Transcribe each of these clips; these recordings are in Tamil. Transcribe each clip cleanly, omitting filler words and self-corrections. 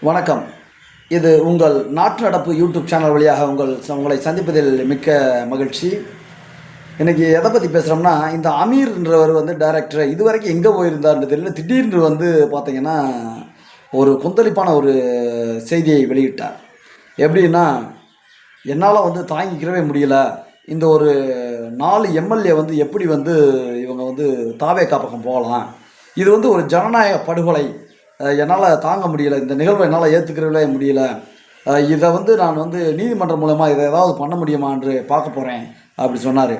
வணக்கம். இது உங்கள் நாட்டு நடப்பு யூடியூப் சேனல் வழியாக உங்களை சந்திப்பதில் மிக்க மகிழ்ச்சி. இன்றைக்கி எதை பற்றி பேசுகிறோம்னா, இந்த அமீர்ன்றவர் டைரக்டர் இதுவரைக்கும் எங்கே போயிருந்தார்னு தெரியல. திடீர்னு பார்த்திங்கன்னா ஒரு கொந்தளிப்பான ஒரு செய்தியை வெளியிட்டார். எப்படின்னா, என்னால் தாங்கிக்கிறவே முடியல, இந்த ஒரு 4 எம்எல்ஏ எப்படி இவங்க தாவேகா பக்கம் போகலாம், இது ஒரு ஜனநாயக படுகொலை, என்னால் தாங்க முடியல, இந்த நிகழ்வை என்னால் ஏற்றுக்கிறவே முடியல, இதை நான் நீதிமன்றம் மூலமாக இதை ஏதாவது பண்ண முடியுமா என்று பார்க்க போகிறேன் அப்படி சொன்னார்.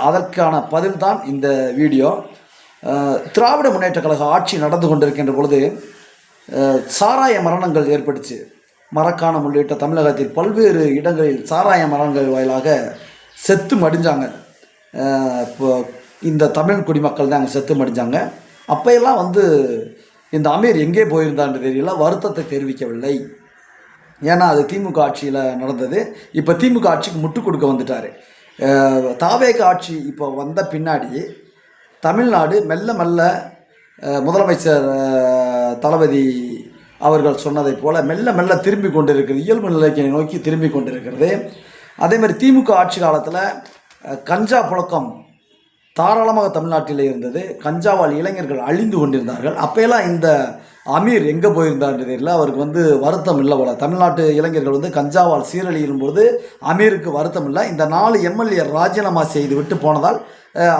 அதற்கான பதில் தான் இந்த வீடியோ. திராவிட முன்னேற்ற கழக ஆட்சி நடந்து கொண்டிருக்கின்ற பொழுது சாராய மரணங்கள் ஏற்பட்டுச்சு. மரக்காணம் உள்ளிட்ட தமிழகத்தில் பல்வேறு இடங்களில் சாராய மரணங்கள் வாயிலாக செத்து மடிஞ்சாங்க. இப்போ இந்த தமிழ் குடிமக்கள் தான் அங்கே செத்து மடிஞ்சாங்க. அப்போயெல்லாம் இந்த அமீர் எங்கே போயிருந்தான்னு தெரியல, வருத்தத்தை தெரிவிக்கவில்லை. ஏன்னா அது திமுக ஆட்சியில் நடந்தது. இப்போ திமுக ஆட்சிக்கு முட்டு கொடுக்க வந்துட்டார். தாவேக ஆட்சி இப்போ வந்த பின்னாடி தமிழ்நாடு மெல்ல மெல்ல முதலமைச்சர் தளபதி அவர்கள் சொன்னதை போல் மெல்ல மெல்ல திரும்பி கொண்டிருக்கிறது, இயல்பு நிலைக்கு நோக்கி திரும்பி கொண்டிருக்கிறது. அதேமாதிரி திமுக ஆட்சி காலத்தில் கஞ்சா புழக்கம் தாராளமாக தமிழ்நாட்டில் இருந்தது. கஞ்சாவால் இளைஞர்கள் அழிந்து கொண்டிருந்தார்கள். அப்போயெல்லாம் இந்த அமீர் எங்கே போயிருந்தார்னு தெரியல. அவருக்கு வருத்தம் இல்லை போல. தமிழ்நாட்டு இளைஞர்கள் கஞ்சாவால் சீரழியும் பொழுது அமீருக்கு வருத்தம் இல்லை. இந்த 4 எம்எல்ஏ ராஜினாமா செய்து விட்டு போனதால்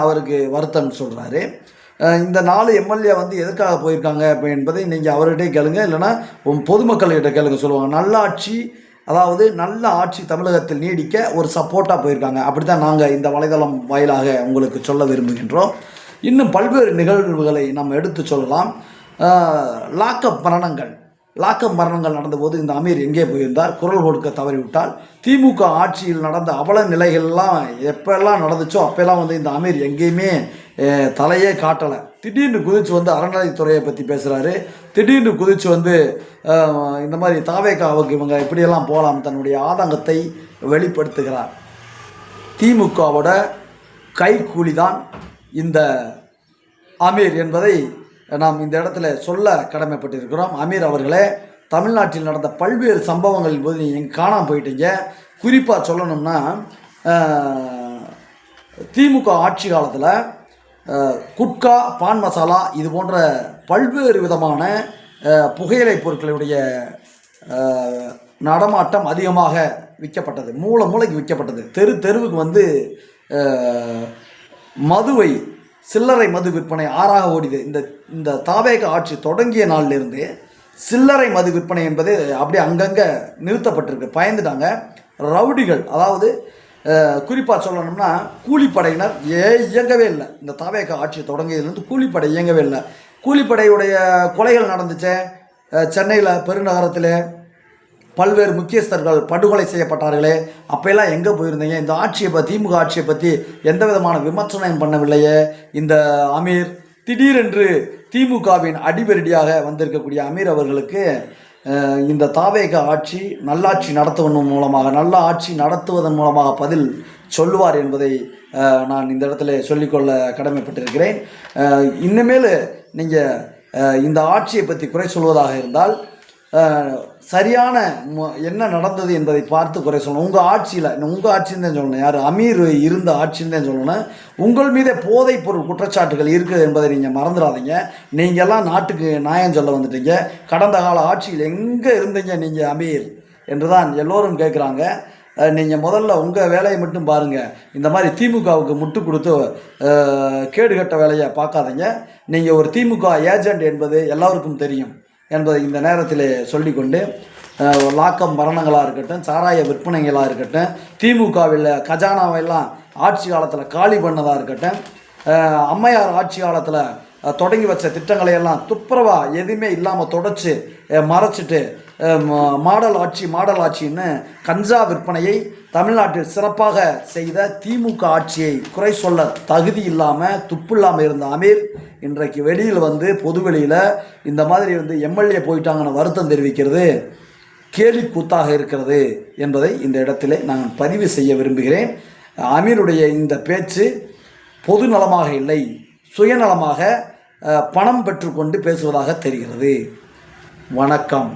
அவருக்கு வருத்தம் சொல்கிறாரு. இந்த 4 எம்எல்ஏ எதுக்காக போயிருக்காங்க என்பதை நீங்கள் அவர்கிட்டே கேளுங்க, இல்லைன்னா பொதுமக்கள்கிட்ட கேளுங்க, சொல்லுவாங்க. நல்லாட்சி, அதாவது நல்ல ஆட்சி தமிழகத்தில் நீடிக்க ஒரு சப்போர்ட்டாக போயிருக்காங்க. அப்படி தான் நாங்கள் இந்த வலைதளம் வாயிலாக உங்களுக்கு சொல்ல விரும்புகின்றோம். இன்னும் பல்வேறு நிகழ்வுகளை நம்ம எடுத்து சொல்லலாம். லாக்அப் மரணங்கள் நடந்தபோது இந்த அமீர் எங்கே போயிருந்தார், குரல் கொடுக்க தவறிவிட்டால், திமுக ஆட்சியில் நடந்த அவல நிலைகள்லாம் எப்போல்லாம் நடந்துச்சோ அப்போல்லாம் இந்த அமீர் எங்கேயுமே தலையே காட்டலை. திடீர்னு குதிச்சு அறநிலைத்துறையை பற்றி பேசுகிறாரு. திடீர்னு குதிச்சு இந்த மாதிரி தாவேகாவுக்கு இவங்க இப்படியெல்லாம் போகலாம் தன்னுடைய ஆதங்கத்தை வெளிப்படுத்துகிறார். திமுகவோட கைக்கூலி தான் இந்த அமீர் என்பதை நாம் இந்த இடத்துல சொல்ல கடமைப்பட்டிருக்கிறோம். அமீர் அவர்களே, தமிழ்நாட்டில் நடந்த பல்வேறு சம்பவங்களின் போது நீங்கள் எங்கே காணாமல் போயிட்டீங்க. குறிப்பாக சொல்லணும்னா, திமுக ஆட்சி காலத்தில் குட்கா, பான் மசாலா இது போன்ற பல்வேறு விதமான புகையிலை பொருட்களுடைய நடமாட்டம் அதிகமாக விற்கப்பட்டது. மூளைக்கு விற்கப்பட்டது. தெருவுக்கு மதுவை, சில்லறை மது விற்பனை ஆறாக ஓடிது. இந்த தாவேக ஆட்சி தொடங்கிய நாளிலிருந்து சில்லறை மது விற்பனை என்பது அப்படியே அங்கங்கே நிறுத்தப்பட்டிருக்கு. பயந்துட்டாங்க ரவுடிகள். அதாவது குறிப்பாக சொல்லணும்னா, கூலிப்படையினர் இயங்கவே இல்லை. இந்த தாவேக ஆட்சி தொடங்கியதுலேருந்து கூலிப்படை இயங்கவே இல்லை. கூலிப்படையுடைய கொலைகள் நடந்துச்சு. சென்னையில் பெருநகரத்தில் பல்வேறு முக்கியஸ்தர்கள் படுகொலை செய்யப்பட்டார்களே, அப்போல்லாம் எங்கே போயிருந்தீங்க? இந்த ஆட்சியை பற்றி, திமுக ஆட்சியை பற்றி எந்த விதமான விமர்சனம் பண்ணவில்லையே இந்த அமீர். திடீரென்று திமுகவின் அடிபெரடியாக வந்திருக்கக்கூடிய அமீர் அவர்களுக்கு இந்த தாவேக ஆட்சி நல்லாட்சி நடத்துவதன் மூலமாக, நல்ல ஆட்சி நடத்துவதன் மூலமாக பதில் சொல்லுவார் என்பதை நான் இந்த இடத்துல சொல்லிக்கொள்ள கடமைப்பட்டிருக்கிறேன். இன்னமேல் நீங்கள் இந்த ஆட்சியை பற்றி குறை சொல்வதாக இருந்தால் சரியான என்ன நடந்தது என்பதை பார்த்து குறை சொல்லணும். உங்கள் ஆட்சின்னு தான் சொல்லணும். யார் அமீர் இருந்த ஆட்சின்னு தான் சொல்லணும். உங்கள் மீதே போதைப் பொருள் குற்றச்சாட்டுகள் இருக்குது என்பதை நீங்கள் மறந்துடாதீங்க. நீங்கள்லாம் நாட்டுக்கு நியாயம் சொல்ல வந்துட்டீங்க. கடந்த கால ஆட்சியில் எங்கே இருந்தீங்க நீங்கள் அமீர் என்று தான் எல்லோரும் கேட்குறாங்க. நீங்கள் முதல்ல உங்கள் வேலையை மட்டும் பாருங்கள். இந்த மாதிரி திமுகவுக்கு முட்டு கொடுத்து கேடுகட்ட வேலையை பார்க்காதீங்க. நீங்கள் ஒரு திமுக ஏஜெண்ட் என்பது எல்லாருக்கும் தெரியும் என்பதை இந்த நேரத்தில் சொல்லிக்கொண்டு, லாக்அப் மரணங்களாக இருக்கட்டும், சாராய விற்பனைகளாக இருக்கட்டும், திமுகவில் கஜானாவெல்லாம் ஆட்சி காலத்தில் காலி பண்ணதாக இருக்கட்டும், அம்மையார் ஆட்சி காலத்தில் தொடங்கி வச்ச திட்டங்களையெல்லாம் துப்புரவாக எதுவுமே இல்லாமல் தொடச்சி மறைச்சிட்டு மாடல் ஆட்சின்னு கஞ்சா விற்பனையை தமிழ்நாட்டில் சிறப்பாக செய்த திமுக ஆட்சியை குறை சொல்ல தகுதி இல்லாமல், துப்பு இல்லாமல் இருந்த அமீர் இன்றைக்கு வெளியில் பொதுவெளியில் இந்த மாதிரி எம்எல்ஏ போயிட்டாங்கன்னு வருத்தம் தெரிவிக்கிறது கேலி கூத்தாக இருக்கிறது என்பதை இந்த இடத்திலே நான் பதிவு செய்ய விரும்புகிறேன். அமீருடைய இந்த பேச்சு பொது நலமாக இல்லை, சுயநலமாக பணம் பெற்றுக்கொண்டு பேசுவதாக தெரிகிறது. வணக்கம்.